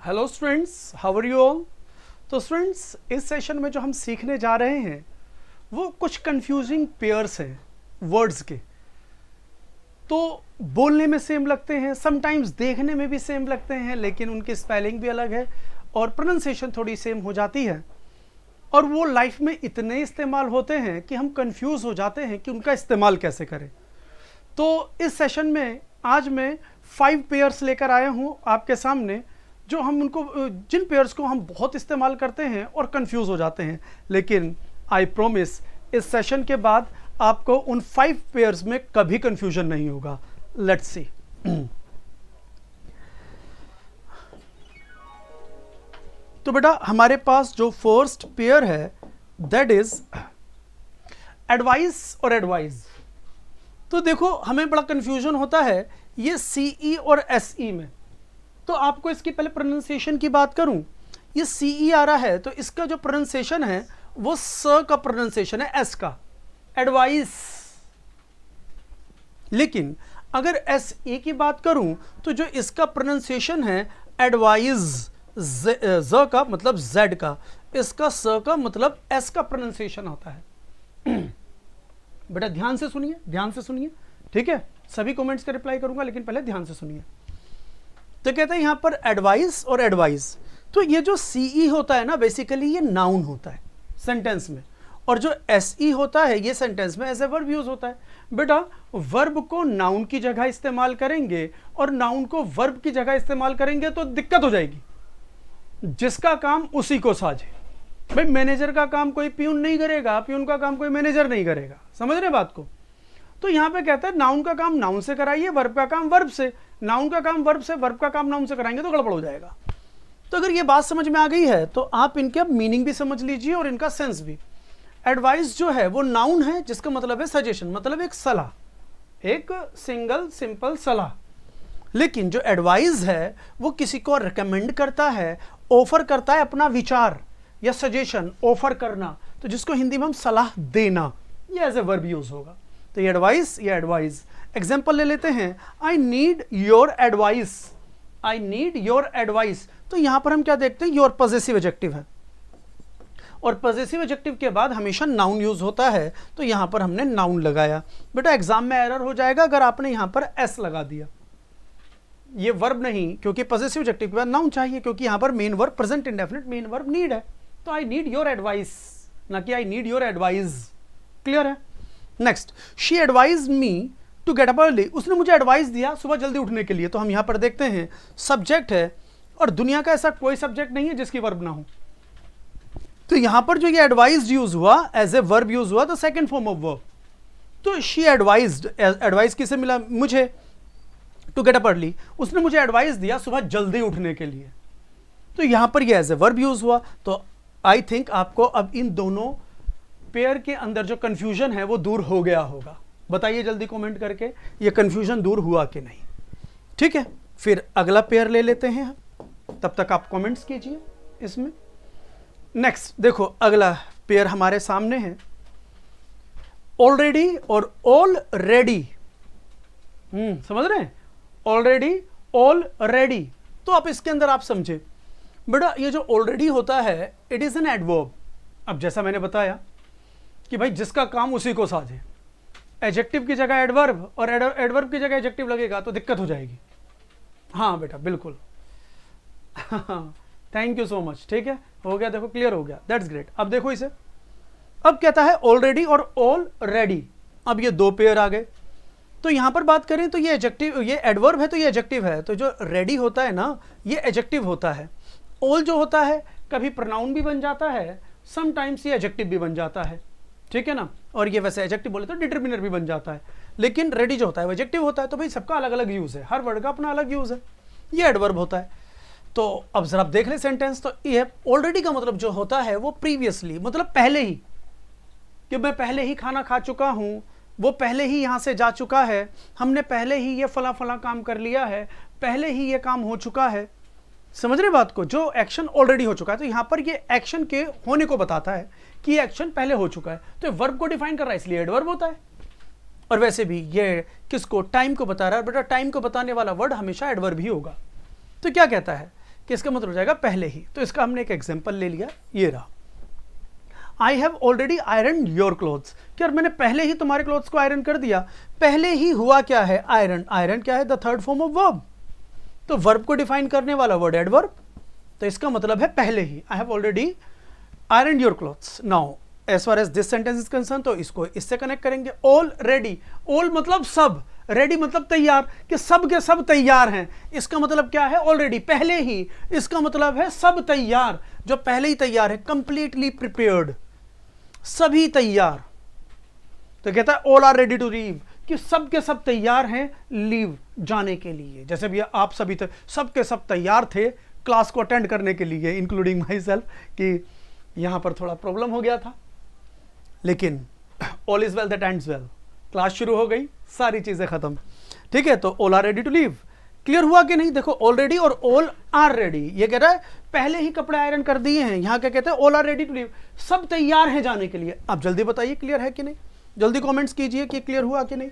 Hello students, how are you all. तो students, इस session में जो हम सीखने जा रहे हैं वो कुछ कंफ्यूजिंग पेयर्स हैं वर्ड्स के। तो बोलने में सेम लगते हैं, समटाइम्स देखने में भी सेम लगते हैं, लेकिन उनकी स्पेलिंग भी अलग है और प्रोनाउंसिएशन थोड़ी सेम हो जाती है। और वो लाइफ में इतने इस्तेमाल होते हैं कि हम कंफ्यूज हो जाते हैं कि उनका इस्तेमाल कैसे करें। तो इस सेशन में आज मैं 5 पेयर्स लेकर आया हूँ आपके सामने, जो हम उनको जिन पेयर्स को हम बहुत इस्तेमाल करते हैं और कंफ्यूज हो जाते हैं। लेकिन आई प्रॉमिस इस सेशन के बाद आपको उन 5 पेयर्स में कभी कंफ्यूजन नहीं होगा। Let's see. तो बेटा हमारे पास जो फर्स्ट पेयर है दैट इज एडवाइस और एडवाइज। तो देखो हमें बड़ा कंफ्यूजन होता है ये सीई और एसई में। तो आपको इसकी पहले प्रोनाउंसिएशन की बात करूं, ये सीई आ रहा है तो इसका जो प्रोनाउंसिएशन है वो स का प्रोनाउंसिएशन है एस का, एडवाइस। लेकिन अगर एस ए की बात करूं तो जो इसका प्रोनाउंसिएशन है एडवाइज, ज का मतलब जेड का, इसका स का मतलब एस का प्रोनाउंसिएशन होता है। बेटा ध्यान से सुनिए, ध्यान से सुनिए, ठीक है। सभी कमेंट्स का रिप्लाई करूंगा लेकिन पहले ध्यान से सुनिए। तो कहते हैं यहां पर एडवाइस और एडवाइस। तो ये जो सीई होता है ना, बेसिकली ये नाउन होता है सेंटेंस में, और जो एसई होता है ये सेंटेंस में एज ए वर्ब यूज होता है। बेटा वर्ब को नाउन की जगह इस्तेमाल करेंगे और नाउन को वर्ब की जगह इस्तेमाल करेंगे तो दिक्कत हो जाएगी। जिसका काम उसी को साझे। भाई मैनेजर का काम कोई प्यून नहीं करेगा, प्यून का काम कोई मैनेजर नहीं करेगा, समझ रहे बात को। तो यहां पे कहता है नाउन का काम नाउन से कराइए, वर्ब का काम वर्ब से, नाउन का काम वर्ब से, वर्ब का काम नाउन से कराएंगे तो गड़बड़ हो जाएगा। तो अगर ये बात समझ में आ गई है तो आप इनके अब मीनिंग भी समझ लीजिए और इनका सेंस भी। एडवाइस जो है वो नाउन है जिसका मतलब है सजेशन, मतलब एक सलाह, एक सिंगल सिंपल सलाह। लेकिन जो एडवाइस है वो किसी को रिकमेंड करता है, ऑफर करता है अपना विचार या सजेशन, ऑफर करना, तो जिसको हिंदी में हम सलाह देना, ये एज ए वर्ब यूज होगा। तो ये एडवाइस या एडवाइस। एग्जाम्पल ले लेते हैं, आई need your advice, I need your advice. तो यहां पर हम क्या देखते हैं, योर पॉजेसिव एडजेक्टिव है और पॉजेसिव एडजेक्टिव के बाद हमेशा नाउन यूज होता है, तो यहां पर हमने नाउन लगाया। बेटा एग्जाम में एरर हो जाएगा अगर आपने यहां पर एस लगा दिया, ये वर्ब नहीं, क्योंकि पॉजेसिव एडजेक्टिव के बाद नाउन चाहिए, क्योंकि यहां पर main verb present indefinite main verb need है। तो आई नीड योर एडवाइस ना कि I need your advice. Clear है। Next, she advise me to get up early. उसने मुझे एडवाइस दिया सुबह जल्दी उठने के लिए। तो हम यहां पर देखते हैं सब्जेक्ट है और दुनिया का ऐसा कोई सब्जेक्ट नहीं है जिसकी वर्ब ना हो। तो यहां पर जो ये एडवाइज यूज हुआ एज ए वर्ब यूज हुआ, तो सेकंड फॉर्म ऑफ वर्ब। तो शी एडवाइज्ड, एडवाइस किसे मिला, मुझे, टू गेट अप अर्ली, उसने मुझे एडवाइस दिया सुबह जल्दी उठने के लिए। तो यहां पर ये एज ए वर्ब यूज हुआ। तो आई थिंक आपको अब इन दोनों पेयर के अंदर जो कंफ्यूजन है वो दूर हो गया होगा। बताइए जल्दी कमेंट करके ये कंफ्यूजन दूर हुआ कि नहीं। ठीक है, फिर अगला पेयर ले लेते हैं, तब तक आप कमेंट्स कीजिए इसमें। नेक्स्ट देखो अगला पेयर हमारे सामने है ऑलरेडी और ऑलरेडी। समझ रहे हैं, ऑलरेडी ऑलरेडी। तो आप इसके अंदर आप समझे बेटा, ये जो ऑलरेडी होता है इट इज एन एडवर्ब। अब जैसा मैंने बताया कि भाई जिसका काम उसी को साझे, एडजेक्टिव की जगह एडवर्ब और एडवर्ब की जगह एडजेक्टिव लगेगा तो दिक्कत हो जाएगी। हाँ बेटा बिल्कुल। Thank you so much. ठीक है, हो गया, देखो क्लियर हो गया, दैट्स ग्रेट। अब देखो इसे, अब कहता है ऑलरेडी और ऑलरेडी। अब ये 2 पेयर आ गए। तो यहां पर बात करें तो ये एडजेक्टिव, ये एडवर्ब है तो ये एडजेक्टिव है। तो जो रेडी होता है ना ये एडजेक्टिव होता है। ऑल जो होता है कभी प्रोनाउन भी बन जाता है, समटाइम्स ये एडजेक्टिव भी बन जाता है, ठीक है ना। और ये वैसे एडजेक्टिव बोले तो डिटरमिनर भी बन जाता है। लेकिन रेडी जो होता है वो एडजेक्टिव होता है। तो भाई सबका अलग अलग यूज है, हर वर्ड का अपना अलग यूज है। ये एडवर्ब होता है। तो अब जरा आप देख ले सेंटेंस, तो ये ऑलरेडी का मतलब जो होता है वो प्रीवियसली, मतलब पहले ही, कि मैं पहले ही खाना खा चुका हूं, वो पहले ही यहां से जा चुका है, हमने पहले ही ये फला फला काम कर लिया है, पहले ही ये काम हो चुका है। समझ रहे बात को, जो एक्शन ऑलरेडी हो चुका है। तो यहां पर ये एक्शन के होने को बताता है कि एक्शन पहले हो चुका है, तो वर्ब को डिफाइन कर रहा है इसलिए एडवर्ब होता है। और वैसे भी ये किसको, टाइम को बता रहा है। बेटा टाइम को बताने वाला वर्ड हमेशा एडवर्ब ही होगा। तो क्या कहता है कि इसका मतलब हो जाएगा पहले ही। तो इसका हमने एक एग्जाम्पल ले लिया, ये रहा, आई have already iron your clothes, कि मैंने पहले ही तुम्हारे क्लोथ्स को आयरन कर दिया। पहले ही हुआ क्या है, आयरन। आयरन क्या है, the third form of verb. तो वर्ब को डिफाइन करने वाला वर्ड एडवर्ब, तो इसका मतलब है पहले ही, I have already iron your clothes. Now as far as this sentence is concern, तो इसको इससे कनेक्ट करेंगे। ऑल रेडी, ऑल मतलब सब, रेडी मतलब तैयार, कि सब के सब तैयार हैं। इसका मतलब क्या है, ऑलरेडी पहले ही, इसका मतलब है सब तैयार, जो पहले ही तैयार है, कंप्लीटली प्रिपेयर्ड, सभी तैयार। तो कहता है all are ready to leave, कि सब के सब तैयार हैं लीव जाने के लिए। जैसे भी आप सभी सब के सब तैयार थे क्लास को अटेंड करने के लिए, इंक्लूडिंग माई सेल्फ, कि यहां पर थोड़ा प्रॉब्लम हो गया था, लेकिन all is well that ends well, class शुरू हो गई, सारी चीजें खत्म। ठीक है, तो all are ready to leave, clear हुआ कि नहीं? देखो ऑलरेडी और ऑल आर रेडी, ये कह रहा है पहले ही कपड़े आयरन कर दिए हैं। यहां क्या कहते हैं, all are ready to leave, सब तैयार हैं जाने के लिए। आप जल्दी बताइए क्लियर है कि नहीं, जल्दी कमेंट्स कीजिए कि क्लियर हुआ कि नहीं।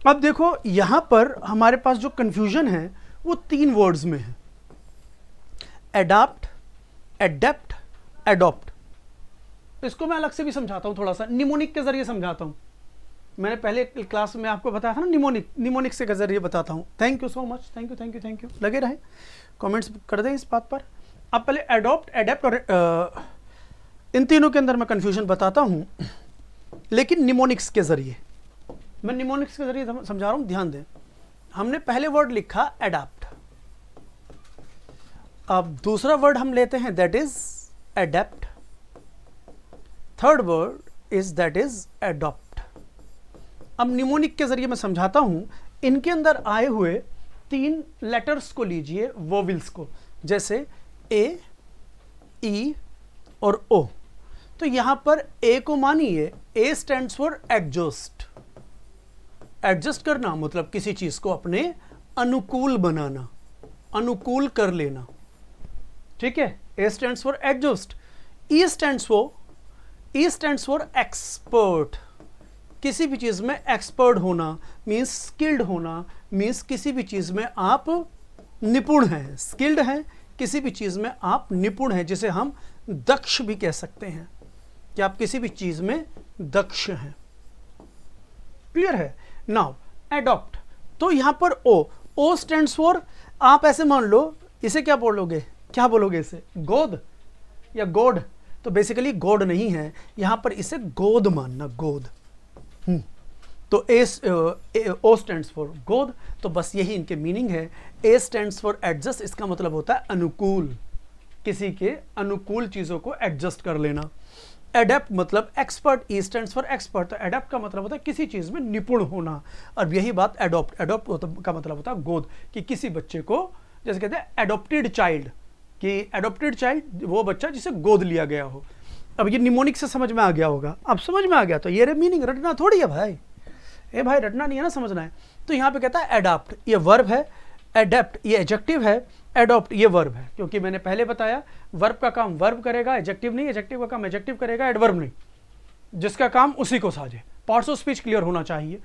अब देखो यहां पर हमारे पास जो कंफ्यूजन है वो 3 वर्ड्स में है, एडाप्ट, एडेप्ट, एडॉप्ट। इसको मैं अलग से भी समझाता हूं, थोड़ा सा निमोनिक के जरिए समझाता हूं। मैंने पहले क्लास में आपको बताया था ना, निमोनिक से के जरिए बताता हूं। Thank you so much, thank you thank you thank you, लगे रहें, कमेंट्स कर दें इस बात पर। अब पहले एडॉप्ट, एडेप्ट और इन तीनों के अंदर मैं कंफ्यूजन बताता हूं, लेकिन निमोनिक्स के जरिए, मैं निमोनिक्स के जरिए समझा रहा हूं, ध्यान दें। हमने पहले वर्ड लिखा एडाप्ट, अब दूसरा वर्ड हम लेते हैं that is adept, third word is that is adopt. अब निमोनिक के जरिए मैं समझाता हूं, इनके अंदर आए हुए 3 लेटर्स को लीजिए, वोवेल्स को, जैसे ए, ई और ओ। तो यहां पर ए को मानिए, ए स्टैंड्स फॉर एडजस्ट, एडजस्ट करना मतलब किसी चीज को अपने अनुकूल बनाना, अनुकूल कर लेना। ठीक है, ए stands for adjust. E stands for expert, किसी भी चीज में एक्सपर्ट होना मीन्स स्किल्ड होना, मीन्स किसी भी चीज में आप निपुण हैं, स्किल्ड हैं, किसी भी चीज में आप निपुण हैं, जिसे हम दक्ष भी कह सकते हैं, कि आप किसी भी चीज में दक्ष हैं। क्लियर है? नाउ एडॉप्ट, तो यहां पर ओ स्टैंड्स फॉर, आप ऐसे मान लो, इसे क्या बोलोगे, क्या बोलोगे इसे, गोद या गोड? तो बेसिकली गोड नहीं है, यहां पर इसे गोद मानना, गोद। तो ओ स्टैंड्स फॉर गोद, तो बस यही इनके मीनिंग है। ए स्टैंड्स फॉर एडजस्ट, इसका मतलब होता है अनुकूल, किसी के अनुकूल चीजों को एडजस्ट कर लेना। एडेप्ट मतलब expert, E stands for expert, तो एडेप्ट का मतलब होता है किसी चीज में निपुण होना। और यही बात एडॉप्ट, एडॉप्ट का मतलब होता है गोद, कि किसी बच्चे को, जैसे कहते हैं एडॉप्टेड चाइल्ड, कि एडॉप्टेड चाइल्ड वो बच्चा जिसे गोद लिया गया हो। अब ये निमोनिक से समझ में आ गया होगा, अब समझ में आ गया, तो ये रे मीनिंग, रटना थोड़ी है भाई, ए भाई रटना नहीं है ना, समझना है। तो यहाँ पे कहता है एडाप्ट, ये वर्ब है, एडेप्ट ये एडजेक्टिव है, एडॉप्ट ये वर्ब है। क्योंकि मैंने पहले बताया वर्ब का काम वर्ब करेगा, एडजेक्टिव नहीं, एडजेक्टिव का काम एडजेक्टिव करेगा, एडवर्ब नहीं, जिसका काम उसी को साझे। पार्ट्स ऑफ स्पीच क्लियर होना चाहिए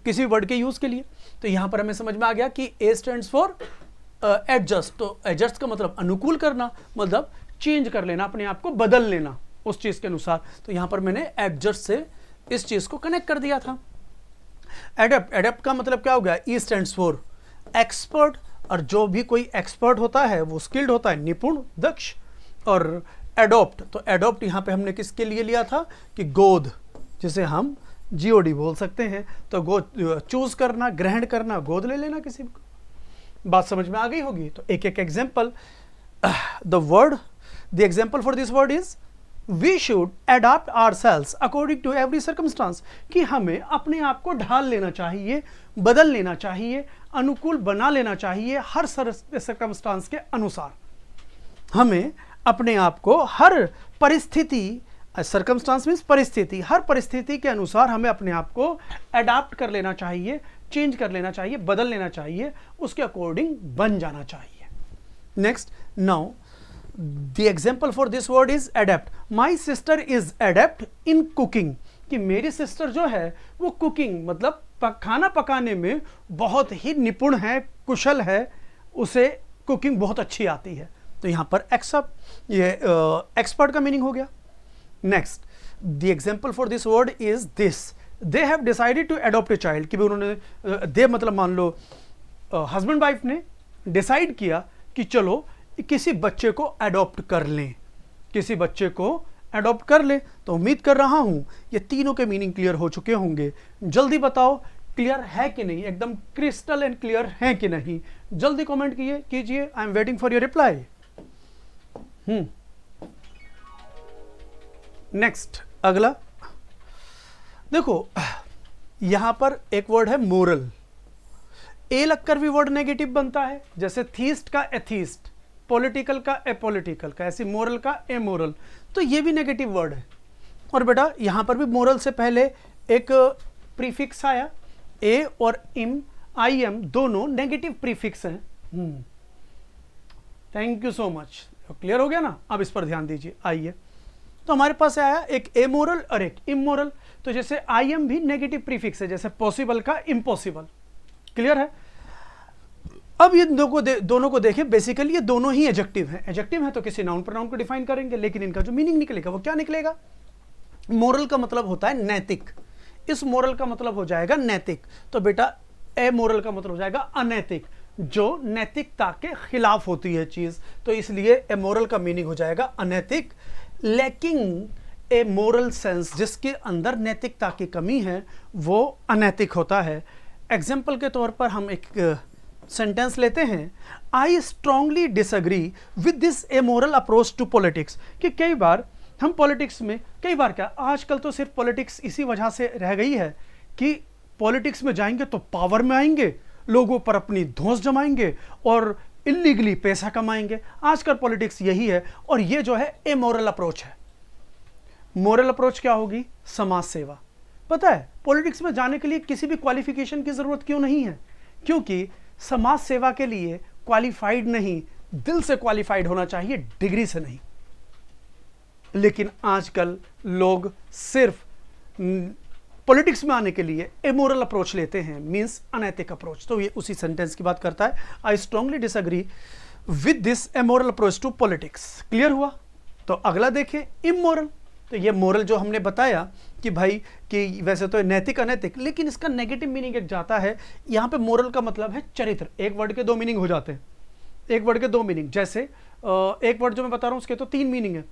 किसी वर्ड के यूज के लिए। तो यहाँ पर हमें समझ में आ गया कि ए स्टैंड्स फॉर एडजस्ट, तो एडजस्ट का मतलब अनुकूल करना, मतलब चेंज कर लेना, अपने आप को बदल लेना उस चीज के अनुसार। तो यहां पर मैंने एडजस्ट से इस चीज को कनेक्ट कर दिया था। एडेप्ट, एडेप्ट का मतलब क्या हो गया, ई स्टैंड्स फॉर एक्सपर्ट, और जो भी कोई एक्सपर्ट होता है वो स्किल्ड होता है, निपुण, दक्ष। और एडॉप्ट, तो एडॉप्ट यहां पे हमने किसके लिए लिया था, कि गोद, जिसे हम जीओडी बोल सकते हैं। तो गोद चूज करना, ग्रहण करना, गोद ले लेना किसी को। बात समझ में आ गई होगी। तो एक एक example, the example for this word is we should adopt ourselves according to every circumstance, कि हमें अपने आप को ढाल लेना चाहिए, बदल लेना चाहिए, अनुकूल बना लेना चाहिए हर सर्कमस्टांस के अनुसार। हमें अपने आप को हर परिस्थिति, सर्कमस्टांस मीन्स परिस्थिति, हर परिस्थिति के अनुसार हमें अपने आप को अडॉप्ट कर लेना चाहिए, चेंज कर लेना चाहिए, बदल लेना चाहिए, उसके अकॉर्डिंग बन जाना चाहिए। Next, now the example for this word is adapt. My sister is adapt in cooking, कि मेरी सिस्टर जो है वो कुकिंग मतलब खाना पकाने में बहुत ही निपुण है, कुशल है, उसे कुकिंग बहुत अच्छी आती है, तो यहाँ पर ये एक्सपर्ट का मीनिंग हो गया। Next, the example for this word is this, they have decided to adopt a child, कि उन्होंने दे मतलब मान लो हस्बैंड वाइफ ने डिसाइड किया कि चलो किसी बच्चे को एडॉप्ट कर लें, किसी बच्चे को एडॉप्ट कर ले। तो उम्मीद कर रहा हूं ये तीनों के मीनिंग क्लियर हो चुके होंगे। जल्दी बताओ क्लियर है कि नहीं, एकदम क्रिस्टल एंड क्लियर है कि नहीं, जल्दी कमेंट कीजिए। I am waiting for your reply. Next, अगला देखो, यहां पर एक वर्ड है मोरल, ए लगकर भी वर्ड नेगेटिव बनता है, जैसे थीस्ट का एथीस्ट, पॉलिटिकल का एपॉलिटिकल का, ऐसी मोरल का एमोरल, तो ये भी नेगेटिव वर्ड है। और बेटा यहां पर भी मोरल से पहले एक प्रीफिक्स आया, ए और इम, आई एम दोनों नेगेटिव प्रीफिक्स हैं। Thank you so much, clear हो गया ना। अब इस पर ध्यान दीजिए। आइए, तो हमारे पास आया एक एमोरल और एक इमोरल। तो जैसे आई एम भी नेगेटिव प्रीफिक्स है, जैसे पॉसिबल का इम्पॉसिबल, क्लियर है। अब ये दोनों को देखें, बेसिकली ये दोनों ही एडजेक्टिव हैं। एडजेक्टिव है तो किसी नाउन प्रोनाउन को डिफाइन करेंगे, लेकिन इनका जो मीनिंग निकलेगा वो क्या निकलेगा। मोरल का मतलब होता है नैतिक, इस मोरल का मतलब हो जाएगा नैतिक। तो बेटा एमोरल का मतलब हो जाएगा अनैतिक, जो नैतिकता के खिलाफ होती है चीज, तो इसलिए एमोरल का मीनिंग हो जाएगा अनैतिक। लैकिंग ए मोरल सेंस, जिसके अंदर नैतिकता की कमी है, वो अनैतिक होता है। एग्जाम्पल के तौर पर हम एक सेंटेंस लेते हैं, I strongly disagree with this amoral approach to politics, कि कई बार हम पॉलिटिक्स में, कई बार क्या आजकल तो सिर्फ पॉलिटिक्स इसी वजह से रह गई है कि पॉलिटिक्स में जाएंगे तो पावर में आएंगे, लोगों पर अपनी धौंस जमाएंगे और इलीगली पैसा कमाएंगे। आजकल पॉलिटिक्स यही है, और ये जो है एमोरल अप्रोच है। मोरल अप्रोच क्या होगी, समाज सेवा। पता है पॉलिटिक्स में जाने के लिए किसी भी क्वालिफिकेशन की जरूरत क्यों नहीं है, क्योंकि समाज सेवा के लिए क्वालिफाइड नहीं, दिल से क्वालिफाइड होना चाहिए, डिग्री से नहीं। लेकिन आजकल लोग सिर्फ पॉलिटिक्स में आने के लिए एमोरल अप्रोच लेते हैं, मींस अनैतिक अप्रोच। तो ये उसी सेंटेंस की बात करता है, I strongly disagree with this amoral approach to politics. Clear हुआ। तो अगला देखें, इमोरल। तो ये मोरल जो हमने बताया कि भाई कि वैसे तो नैतिक अनैतिक, लेकिन इसका नेगेटिव मीनिंग एक जाता है। यहाँ पे मोरल का मतलब है चरित्र। एक वर्ड के दो मीनिंग हो जाते हैं, एक वर्ड के दो मीनिंग। जैसे एक वर्ड जो मैं बता रहा हूँ उसके तो तीन मीनिंग है।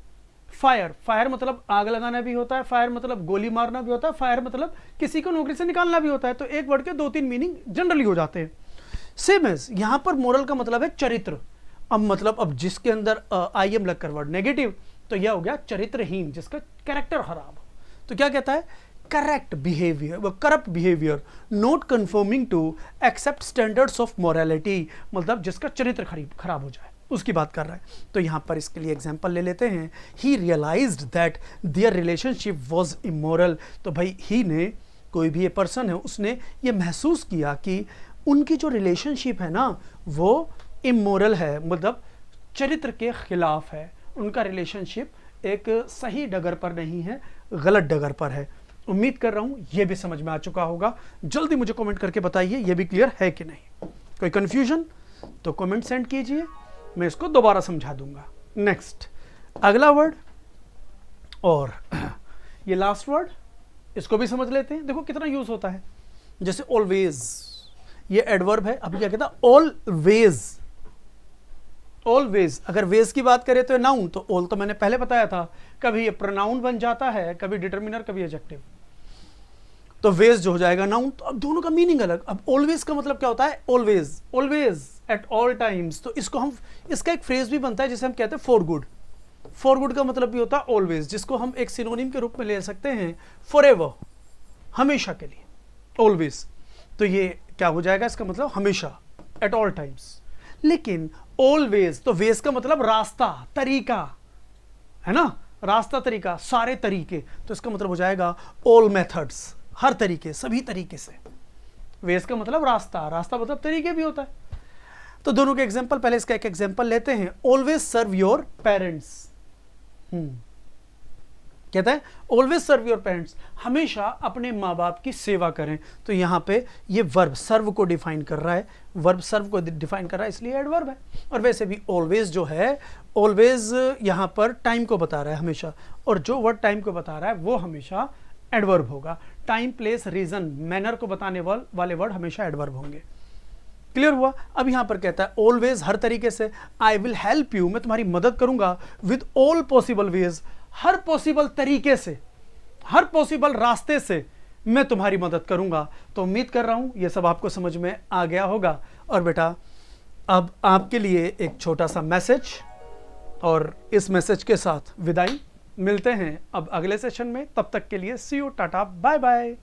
फायर, फायर मतलब आग लगाना भी होता है, फायर मतलब गोली मारना भी होता है, फायर मतलब किसी को नौकरी से निकालना भी होता है। तो एक वर्ड के दो तीन मीनिंग जनरली हो जाते हैं। सेम एज यहाँ पर मोरल का मतलब है चरित्र। अब मतलब अब जिसके अंदर आई एम लगकर वर्ड नेगेटिव, तो यह हो गया चरित्रहीन, जिसका कैरेक्टर खराब हो। तो क्या कहता है, correct behaviour, corrupt behaviour, not conforming to accept standards of morality, मतलब जिसका चरित्र खराब हो जाए, उसकी बात कर रहा है। तो यहां पर इसके लिए एग्जांपल ले लेते हैं। He realized that their relationship was immoral. तो भाई ही ने, कोई भी ये पर्सन है, उसने ये महसूस किया कि उनकी जो रिलेशनशिप है ना वो इमोरल है, मतलब चरित्र के खिलाफ है। उनका रिलेशनशिप एक सही डगर पर नहीं है, गलत डगर पर है। उम्मीद कर रहा हूं ये भी समझ में आ चुका होगा। जल्दी मुझे कमेंट करके बताइए ये भी क्लियर है कि नहीं। कोई कंफ्यूजन तो कमेंट सेंड कीजिए, मैं इसको दोबारा समझा दूंगा। नेक्स्ट, अगला वर्ड और ये लास्ट वर्ड, इसको भी समझ लेते हैं। देखो कितना यूज होता है। जैसे ऑलवेज, ये एडवर्ब है। अभी क्या कहता है, ऑलवेज। ऑलवेज, अगर वेज की बात करें तो नाउन, तो ऑल तो मैंने पहले बताया था, कभी ये प्रोनाउन बन जाता है, कभी डिटर्मिनर, कभी एडजेक्टिव। तो वेज जो हो जाएगा नाउन। तो अब दोनों का मीनिंग अलग। अब ऑलवेज का मतलब क्या होता है, always, always at all times. तो इसको हम, इसका एक फ्रेज भी बनता है जिसे हम कहते हैं फॉर गुड। फॉर गुड का मतलब भी होता है ऑलवेज, जिसको हम एक सिनोनिम के रूप में ले सकते हैं फॉरएवर, हमेशा के लिए, ऑलवेज। तो ये क्या हो जाएगा, इसका मतलब हमेशा, एट ऑल टाइम्स। लेकिन ऑलवेज, तो वेज का मतलब रास्ता, तरीका है ना, रास्ता, तरीका, सारे तरीके। तो इसका मतलब हो जाएगा ऑल मेथड्स, हर तरीके, सभी तरीके से। वेज का मतलब रास्ता, रास्ता मतलब तरीके भी होता है। तो दोनों के एग्जांपल, पहले इसका एक एग्जांपल लेते हैं। Always serve your parents. कहता है ऑलवेज सर्व योर पेरेंट्स, हमेशा अपने माँ बाप की सेवा करें। तो यहाँ पे ये वर्ब सर्व को डिफाइन कर रहा है, वर्ब सर्व को डिफाइन कर रहा है, इसलिए एडवर्ब है। और वैसे भी ऑलवेज जो है, ऑलवेज यहाँ पर टाइम को बता रहा है हमेशा, और जो वर्ड टाइम को बता रहा है वो हमेशा एडवर्ब होगा। टाइम, प्लेस, रीजन, मैनर को बताने वाले वर्ड हमेशा एडवर्ब होंगे। क्लियर हुआ? अब यहां पर कहता है ऑलवेज, हर तरीके से, आई विल हेल्प यू, मैं तुम्हारी मदद करूंगा, with all possible ways, her possible तरीके से, हर पॉसिबल रास्ते से मैं तुम्हारी मदद करूंगा। तो उम्मीद कर रहा हूं यह सब आपको समझ में आ गया होगा। और बेटा अब आपके लिए एक छोटा सा मैसेज, और इस मैसेज के साथ विदाई, मिलते हैं अब अगले सेशन में। तब तक के लिए सी यू, टाटा, बाय बाय।